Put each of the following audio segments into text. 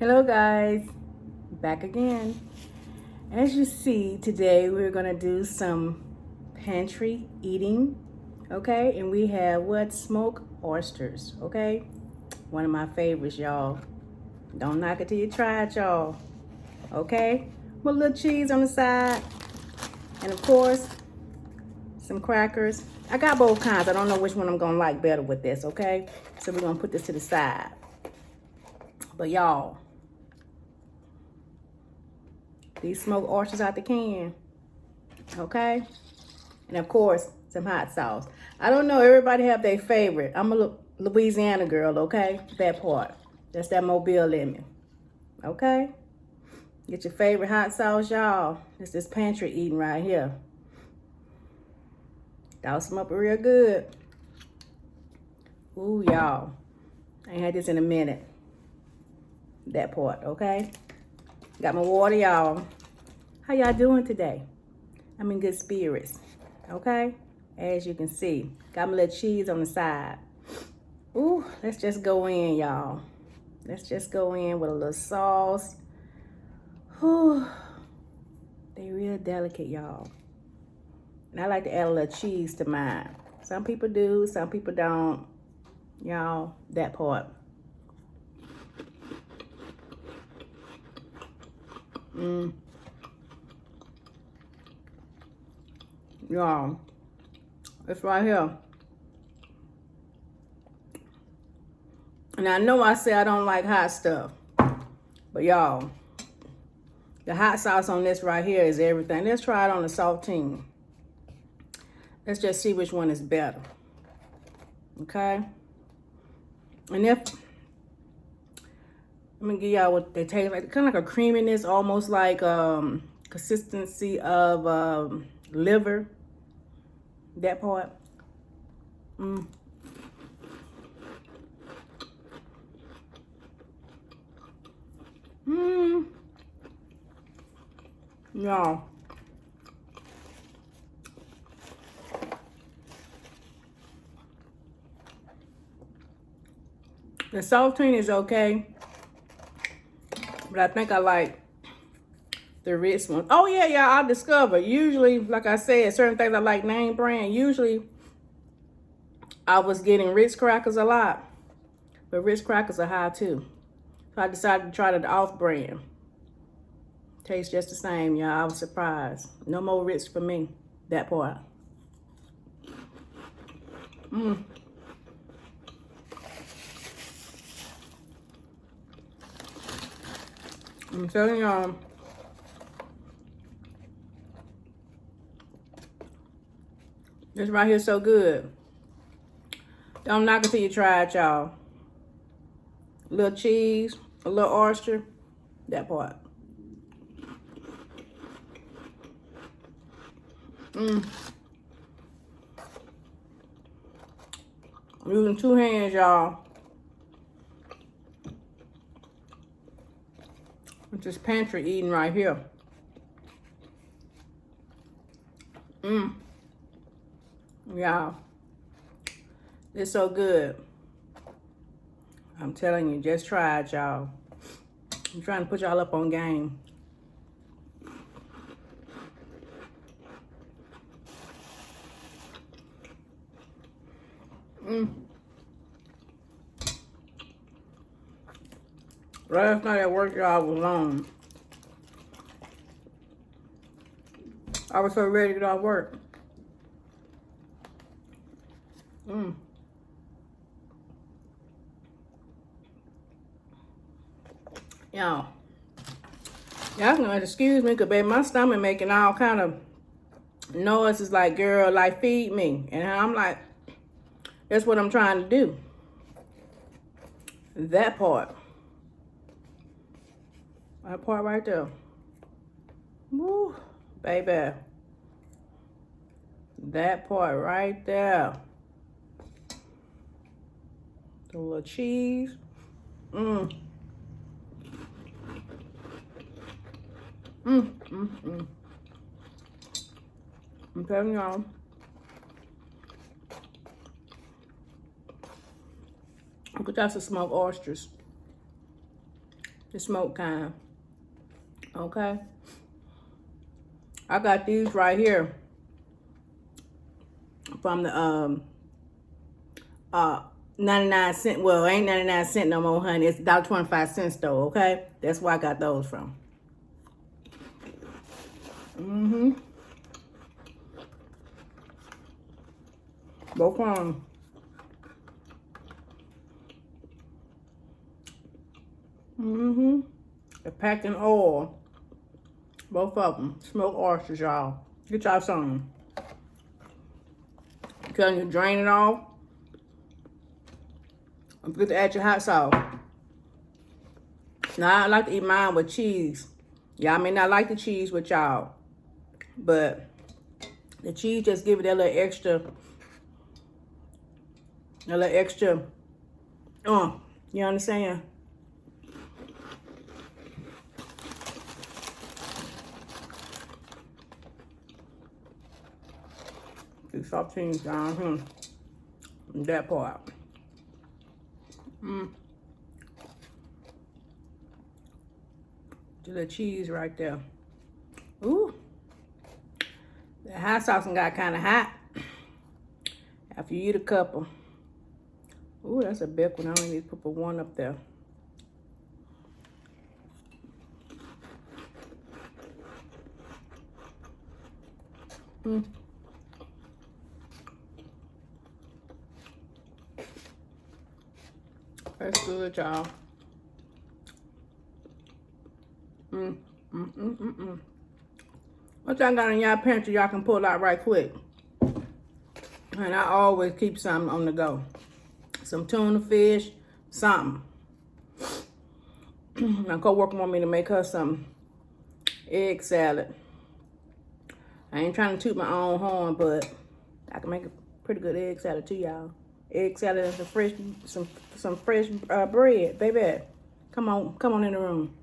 Hello guys, back again. As you see, today we're gonna do some pantry eating, okay? And we have what? Smoked oysters, okay? One of my favorites, y'all. Don't knock it till you try it, y'all, okay? With a little cheese on the side, and of course, some crackers. I got both kinds. I don't know which one I'm gonna like better with this, okay? So we're gonna put this to the side. But y'all, these smoked oysters out the can, okay? And of course, some hot sauce. I don't know, everybody have their favorite. I'm a Louisiana girl, okay? That part. That's that Mobile in me, okay? Get your favorite hot sauce, y'all. It's this pantry eating right here. Douse them up real good. Ooh, y'all. I ain't had this in a minute. That part, okay? Got my water, y'all. How y'all doing today? I'm in good spirits, okay? As you can see, got my little cheese on the side. Ooh, let's just go in, y'all. Let's just go in with a little sauce. Ooh, they real delicate, y'all. And I like to add a little cheese to mine. Some people do, some people don't. Y'all, that part. Y'all, it's right here. And I know I say I don't like hot stuff, but y'all, the hot sauce on this right here is everything. Let's try it on the saltine. Let's just see which one is better, okay? And if, let me give y'all what they taste like. Kind of like a creaminess, almost like consistency of liver, that part. Y'all. The saltine is okay, but I think I like the Ritz one. Oh yeah, yeah, I discovered. Usually, like I said, certain things I like name brand. Usually, I was getting Ritz crackers a lot, but Ritz crackers are high too. So I decided to try the off brand. Tastes just the same, y'all. I was surprised. No more Ritz for me. That part. I'm telling y'all. This right here is so good. Don't knock it till you try it, y'all. A little cheese, a little oyster, that part. I'm using 2 hands, y'all. It's this pantry eating right here. Y'all, it's so good. I'm telling you, just try it, y'all. I'm trying to put y'all up on game. Last night at work, y'all, was long. I was so ready to get off work. Y'all gonna excuse me, cause baby, my stomach making all kind of noises like, girl, like feed me. And I'm like, that's what I'm trying to do. That part. That part right there. Woo, baby. That part right there. The little cheese. I'm telling y'all. Look at that's the smoked oysters. The smoked kind. Okay. I got these right here from the 99¢. Well, ain't 99¢no more, honey. It's $1.25 though, okay? That's where I got those from. Both of them. They're packed in oil. Both of them. Smoked oysters, y'all. Get y'all some. I'm telling you, drain it off. Don't forget to add your hot sauce. Now, I like to eat mine with cheese. Y'all may not like the cheese with y'all, but the cheese just give it that little extra, you understand? The saltines down here. That part. The cheese right there. Ooh. The hot sauce got kind of hot after you eat a couple. Ooh, that's a big one. I only need to put one up there. That's good, y'all. What y'all got in y'all pantry y'all can pull out right quick? And I always keep something on the go. Some tuna fish, something. My co-worker want me to make her some egg salad. I ain't trying to toot my own horn, but I can make a pretty good egg salad too, y'all. Egg salad and some fresh bread, baby. Come on in the room.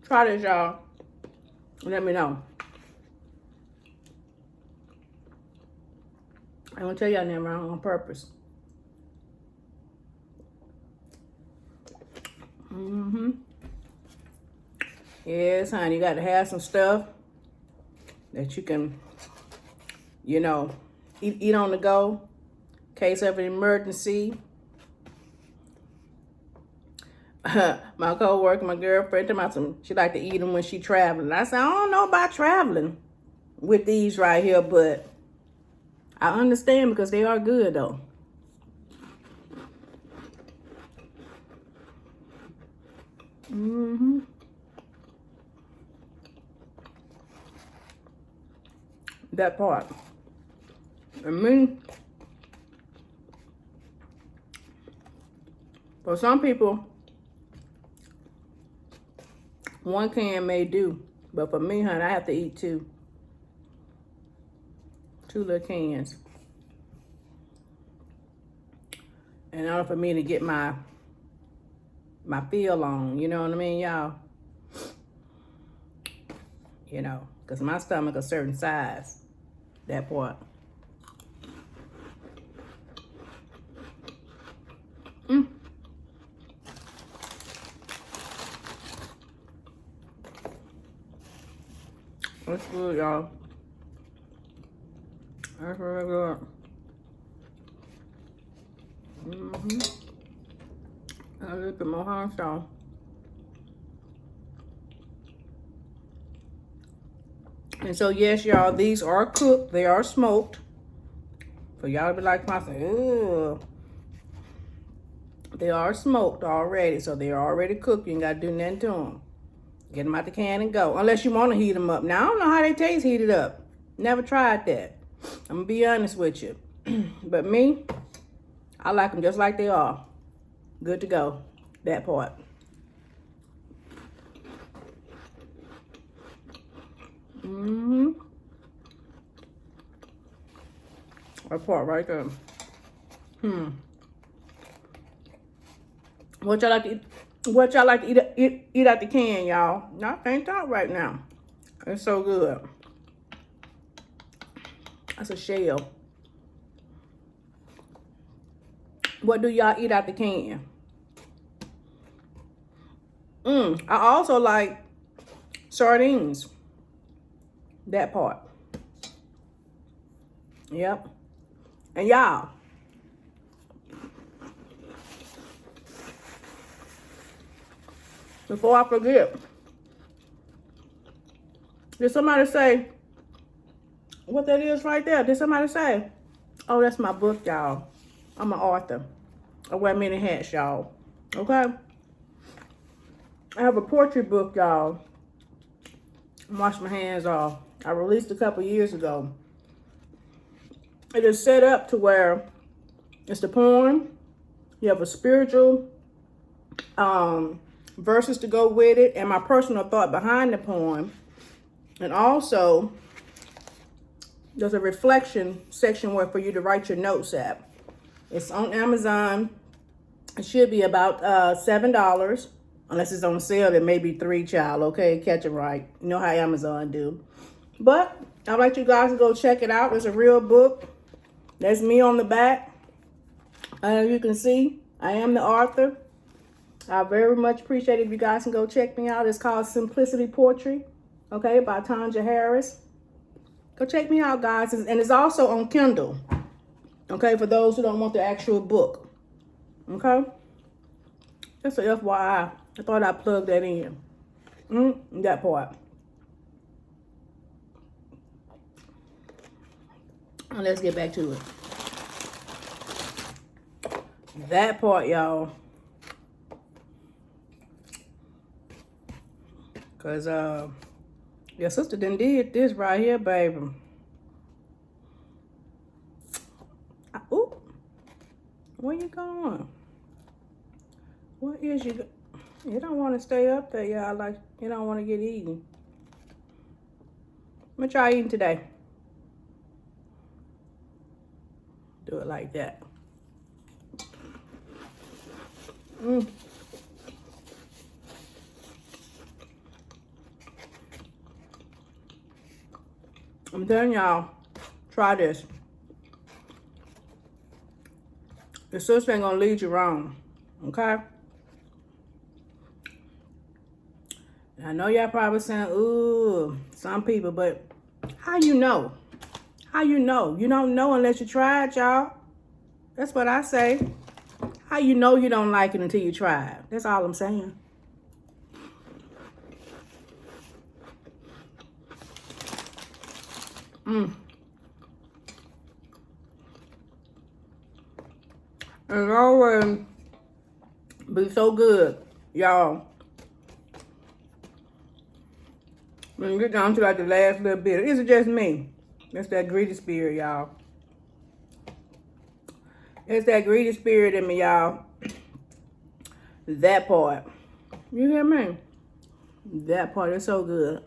Try this, y'all. Let me know. I don't tell y'all nothing wrong on purpose. Yes, honey, you got to have some stuff that you can, you know, eat on the go in case of an emergency. My co-worker, my girlfriend, she like to eat them when she traveling. I said, I don't know about traveling with these right here, but I understand because they are good though. That part. And me, for some people, one can may do, but for me, honey, I have to eat two little cans in order for me to get my feel on. You know what I mean, y'all? You know, because my stomach a certain size. That part. That's good, y'all. That's really good. A little bit more hot sauce. And so, yes, y'all, these are cooked. They are smoked. For y'all to be like myself, ooh. They are smoked already, so they're already cooked. You ain't got to do nothing to them. Get them out the can and go. Unless you want to heat them up. Now, I don't know how they taste heated up. Never tried that. I'm going to be honest with you. But me, I like them just like they are. Good to go. That part. That part right there. What y'all like to eat? What y'all like to eat out the can, y'all? I can't talk right now. It's so good. That's a shell. What do y'all eat out the can? I also like sardines. That part. Yep. And y'all, before I forget, did somebody say what that is right there? Did somebody say? Oh, that's my book, y'all. I'm an author. I wear many hats, y'all. Okay? I have a poetry book, y'all. Wash my hands off. I released a couple years ago. It is set up to where it's the poem. You have a spiritual verses to go with it, and my personal thought behind the poem. And also, there's a reflection section where for you to write your notes at. It's on Amazon. It should be about $7. Unless it's on sale, it may be $3, child. Okay, catch it right. You know how Amazon do. But I'd like you guys to go check it out. It's a real book. That's me on the back. You can see I am the author. I very much appreciate it if you guys can go check me out. It's called Simplicity Poetry, okay, by Tanja Harris. Go check me out, guys. And it's also on Kindle, okay, for those who don't want the actual book, okay? Just a FYI. I thought I'd plug that in. That part. And let's get back to it. That part, y'all. Because your sister done did this right here, baby. Ooh. Where you going? What is you? You don't want to stay up there, y'all. Like, you don't want to get eaten. What y'all eating today? Do it like that. I'm telling y'all, try this. Your sister ain't gonna lead you wrong, okay? And I know y'all probably saying, ooh, some people, but how you know? How you know? You don't know unless you try it, y'all. That's what I say. How you know you don't like it until you try it? That's all I'm saying. It's always be so good, y'all. When you get down to like the last little bit, is it just me? It's that greedy spirit, y'all. It's that greedy spirit in me, y'all. That part. You hear me? That part is so good.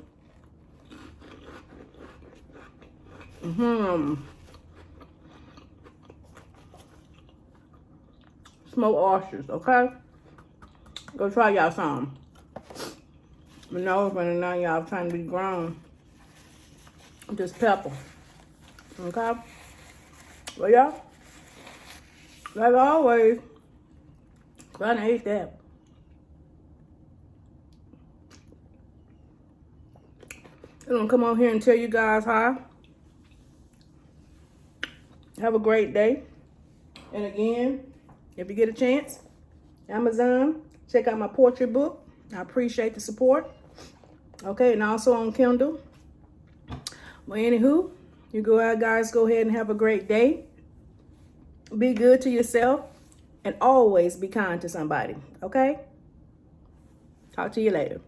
Smoked oysters, okay? Go try y'all some. You know, when now y'all trying to be grown. Just pepper. Okay? Well, y'all, like always, trying to eat that. I'm gonna come on here and tell you guys hi. Have a great day. And again, if you get a chance, Amazon, check out my poetry book. I appreciate the support. Okay, and also on Kindle. Well, anywho, you go out, guys, go ahead and have a great day. Be good to yourself and always be kind to somebody, okay? Talk to you later.